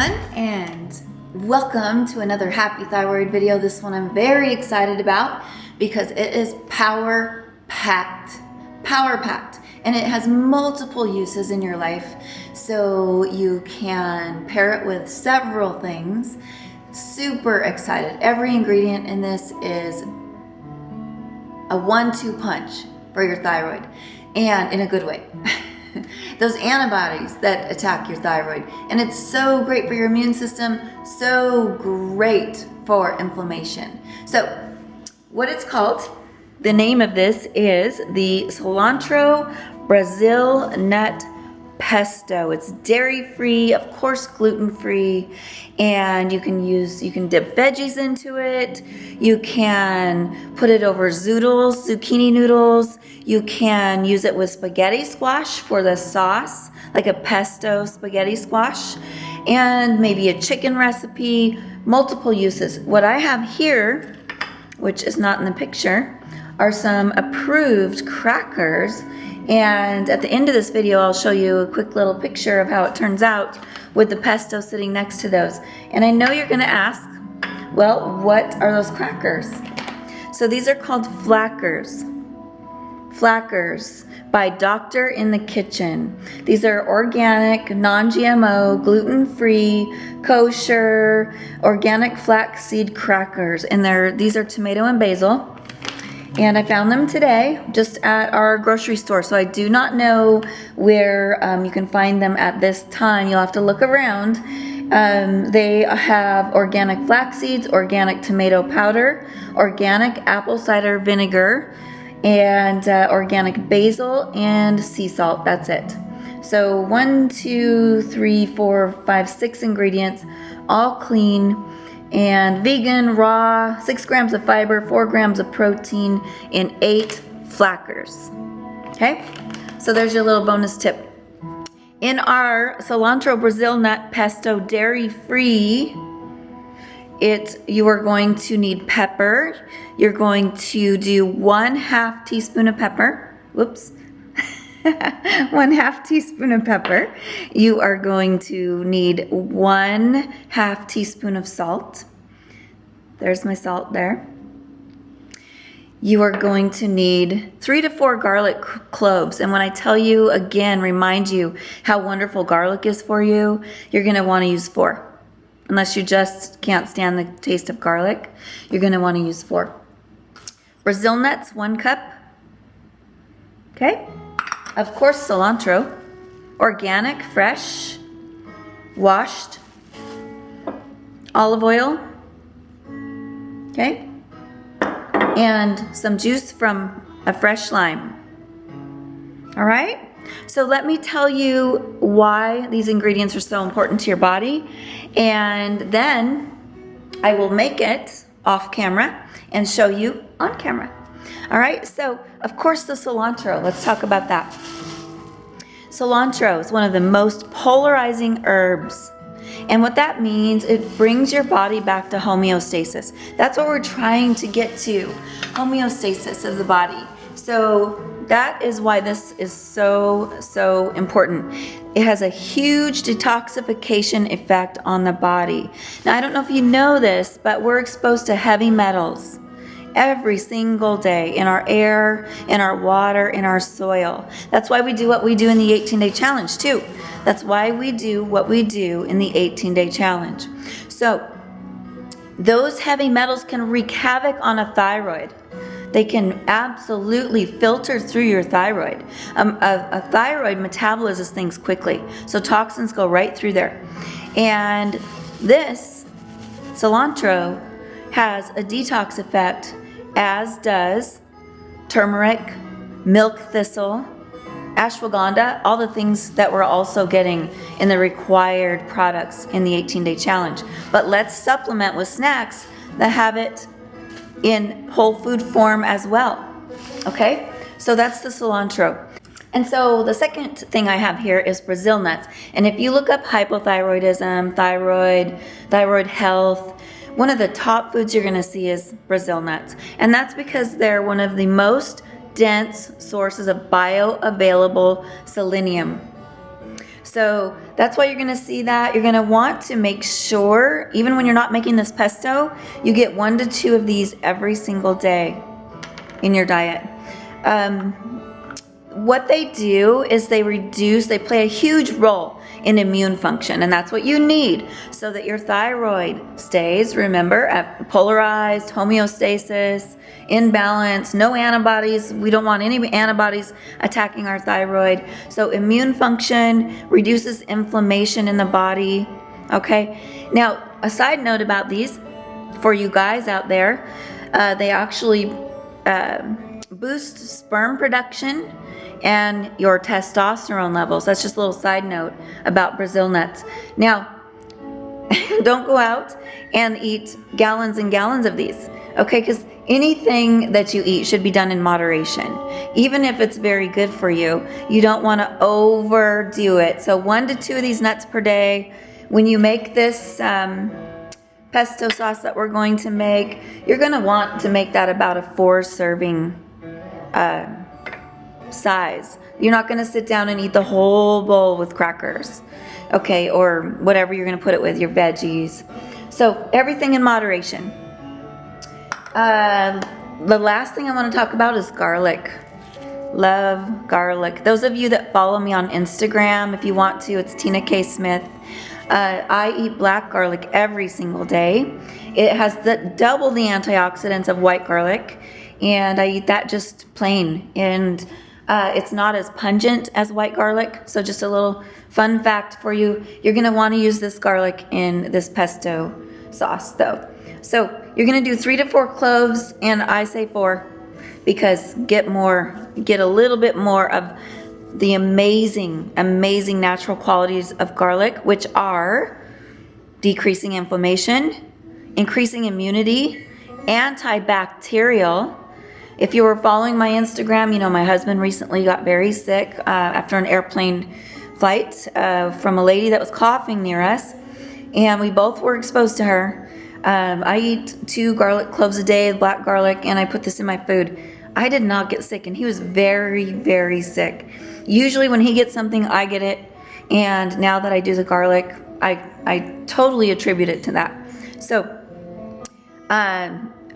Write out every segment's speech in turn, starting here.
everyone, and welcome to another Happy Thyroid video. This one I'm very excited about because it is power-packed, and it has multiple uses in your life. So you can pair it with several things. Super excited. Every ingredient in this is a 1-2 punch for your thyroid, and in a good way. Those antibodies that attack your thyroid, and it's so great for your immune system, so great for inflammation. So what it's called, the name of this is the Cilantro Brazil Nut Pesto. It's dairy-free, of course gluten-free, and you can dip veggies into it. You can put it over zoodles, zucchini noodles. You can use it with spaghetti squash for the sauce, like a pesto spaghetti squash, and maybe a chicken recipe, multiple uses. What I have here, which is not in the picture, are some approved crackers. And at the end of this video, I'll show you a quick little picture of how it turns out with the pesto sitting next to those. And I know you're gonna ask, well, what are those crackers? So these are called Flackers. Flackers by Doctor in the Kitchen. These are organic, non-GMO, gluten-free, kosher, organic flaxseed crackers. And these are tomato and basil. And I found them today just at our grocery store. So I do not know where you can find them at this time. You'll have to look around. They have organic flax seeds, organic tomato powder, organic apple cider vinegar, and organic basil and sea salt. That's it. So 1, 2, 3, 4, 5, 6 ingredients, all clean and vegan, raw, 6 grams of fiber, 4 grams of protein, and 8 Flackers. Okay, so there's your little bonus tip. In our Cilantro Brazil Nut Pesto dairy-free, you are going to need pepper. You're going to do 1/2 teaspoon of pepper. Whoops. 1/2 teaspoon of pepper. You are going to need 1/2 teaspoon of salt. There's my salt there. You are going to need 3 to 4 garlic cloves. And when I tell you again, remind you how wonderful garlic is for you, you're going to want to use 4. Unless you just can't stand the taste of garlic, you're going to want to use 4. Brazil nuts, 1 cup. Okay. Of course, cilantro, organic, fresh, washed, olive oil, okay, and some juice from a fresh lime. All right, so let me tell you why these ingredients are so important to your body, and then I will make it off camera and show you on camera. All right, so of course the cilantro, let's talk about that. Cilantro is one of the most polarizing herbs. And what that means, it brings your body back to homeostasis. That's what we're trying to get to, homeostasis of the body. So that is why this is so important. It has a huge detoxification effect on the body. Now, I don't know if you know this, but we're exposed to heavy metals every single day in our air, in our water, in our soil. That's why we do what we do in the 18-day challenge too. That's why we do what we do in the 18-day challenge. So those heavy metals can wreak havoc on a thyroid. They can absolutely filter through your thyroid. A thyroid metabolizes things quickly, so toxins go right through there. And this cilantro has a detox effect, as does turmeric, milk thistle, ashwagandha, all the things that we're also getting in the required products in the 18-day challenge. But let's supplement with snacks that have it in whole food form as well. Okay, so that's the cilantro. And so the second thing I have here is Brazil nuts. And if you look up hypothyroidism, thyroid health, one of the top foods you're going to see is Brazil nuts. And that's because they're one of the most dense sources of bioavailable selenium. So that's why you're gonna see that. You're gonna want to make sure, even when you're not making this pesto, you get 1 to 2 of these every single day in your diet. What they do is they play a huge role in immune function, and that's what you need so that your thyroid stays, remember, at polarized, homeostasis, in balance, no antibodies. We don't want any antibodies attacking our thyroid. So immune function reduces inflammation in the body, okay? Now, a side note about these, for you guys out there, they actually boost sperm production and your testosterone levels. That's just a little side note about Brazil nuts. Now, don't go out and eat gallons and gallons of these, okay? Because anything that you eat should be done in moderation. Even if it's very good for you, you don't want to overdo it. So 1 to 2 of these nuts per day. When you make this pesto sauce that we're going to make, you're going to want to make that about a 4 serving size. You're not going to sit down and eat the whole bowl with crackers, okay, or whatever you're going to put it with, your veggies. So everything in moderation. The last thing I want to talk about is garlic. Love garlic. Those of you that follow me on Instagram, if you want to, it's Tina K. Smith. I eat black garlic every single day. It has double the antioxidants of white garlic, and I eat that just plain. And it's not as pungent as white garlic. So just a little fun fact for you. You're going to want to use this garlic in this pesto sauce though. So you're going to do 3 to 4 cloves, and I say 4 because get a little bit more of the amazing natural qualities of garlic, which are decreasing inflammation, increasing immunity, antibacterial. If you were following my Instagram, you know my husband recently got very sick after an airplane flight from a lady that was coughing near us, and we both were exposed to her. I eat 2 garlic cloves a day, black garlic, and I put this in my food. I did not get sick, and he was very, very sick. Usually when he gets something, I get it, and now that I do the garlic, I totally attribute it to that. So,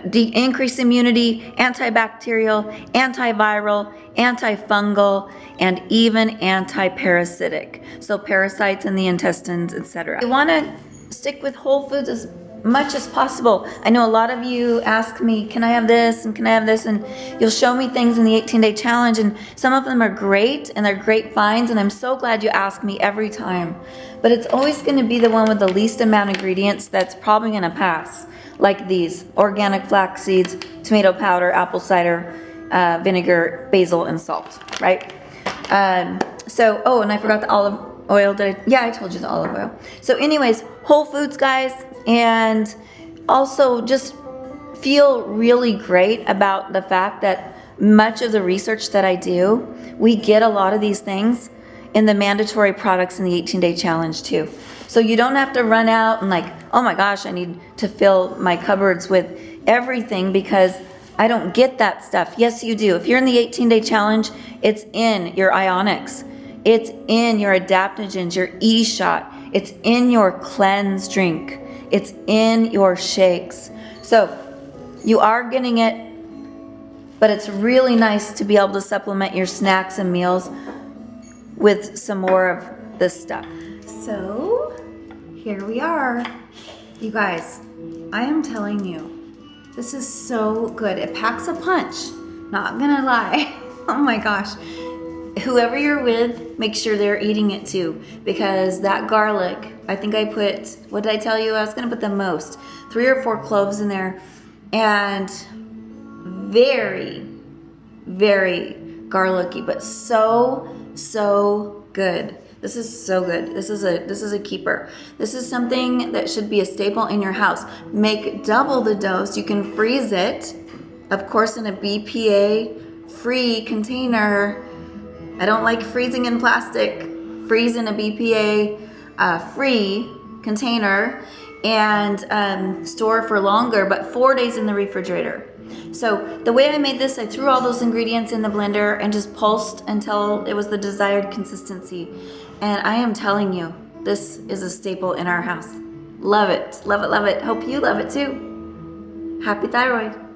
increased immunity, antibacterial, antiviral, antifungal, and even anti-parasitic. So parasites in the intestines, etc. You want to stick with whole foods as much as possible. I know a lot of you ask me, can I have this and can I have this, and you'll show me things in the 18-day challenge, and some of them are great and they're great finds, and I'm so glad you ask me every time. But it's always going to be the one with the least amount of ingredients that's probably going to pass, like these: organic flax seeds, tomato powder, apple cider vinegar, basil, and salt, right? And I forgot the olive oil. I told you the olive oil. So anyways, whole foods, guys. And also just feel really great about the fact that much of the research that I do, we get a lot of these things in the mandatory products in the 18-day challenge too. So you don't have to run out and like, oh my gosh, I need to fill my cupboards with everything because I don't get that stuff. Yes, you do. If you're in the 18-day challenge, it's in your ionics. It's in your adaptogens, your E-shot. It's in your cleanse drink. It's in your shakes. So you are getting it, but it's really nice to be able to supplement your snacks and meals with some more of this stuff. So here we are. You guys, I am telling you, this is so good. It packs a punch, not gonna lie. Oh my gosh. Whoever you're with, make sure they're eating it too, because that garlic, I think I put, what did I tell you? I was gonna put the most, 3 or 4 cloves in there, and very, very garlicky, but so good. This is so good. This is a keeper. This is something that should be a staple in your house. Make double the dose. You can freeze it, of course, in a BPA-free container. I don't like freezing in plastic. Freeze in a BPA-free container and store for longer, but 4 days in the refrigerator. So the way I made this, I threw all those ingredients in the blender and just pulsed until it was the desired consistency. And I am telling you, this is a staple in our house. Love it, love it, love it. Hope you love it too. Happy thyroid.